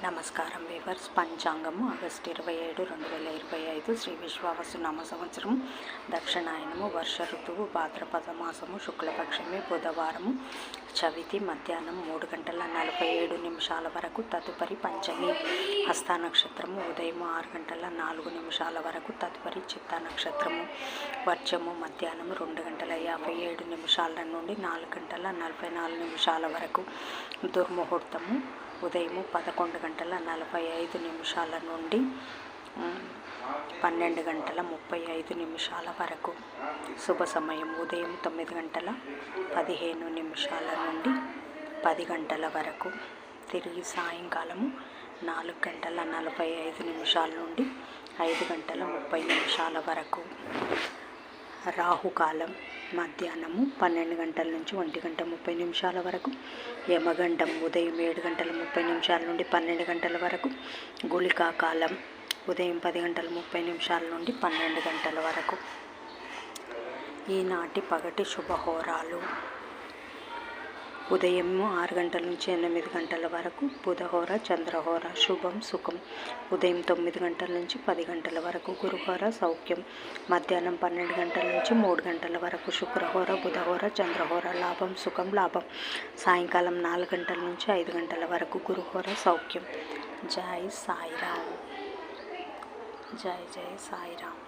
నమస్కారం weavers. పంచాంగము August 27, 2025 Shri Vishwavasu నామ సంవత్సరం, దక్షిణాయనము, వర్ష ఋతువు, భాద్రపద మాసము, శుక్లపక్షమి, బుధవారము, చవితి, మధ్యాహ్నం 3:47 వరకు. తదుపరి పంచమి. హస్త నక్షత్రము ఉదయం 6:04 వరకు. తదుపరి చిత్త నక్షత్రము. వర్జము మధ్యాహ్నం 2:57 నుండి 4:44 వరకు. దుర్ముహూర్తము ఉదయం 11:45 నుండి 12:35 వరకు. శుభ సమయం ఉదయం 9:15 నుండి 10 గంటల వరకు. తిరిగి సాయంకాలము 4:45 నుండి 5:30 వరకు. రాహుకాలం మధ్యాహ్నము 12 గంటల నుంచి 1:30 వరకు. యమగండం ఉదయం 7:30 నుండి 12 గంటల వరకు. గుళికా కాలం ఉదయం 10:30 నుండి 12 గంటల వరకు. ఈనాటి పగటి శుభహోరాలు: ఉదయం 6 గంటల నుంచి 8 గంటల వరకు బుధహోర, చంద్రహోర. శుభం సుఖం ఉదయం 9 గంటల నుంచి 10 గంటల వరకు. గురుహోర సౌఖ్యం మధ్యాహ్నం 12 గంటల నుంచి 3 గంటల వరకు. శుక్రహోర, బుధహోర, చంద్రహోర. లాభం సుఖం లాభం సాయంకాలం 4 గంటల నుంచి 5 గంటల వరకు. గురుహోర సౌఖ్యం. జై సాయిరామ్. జై జై సాయిరామ్.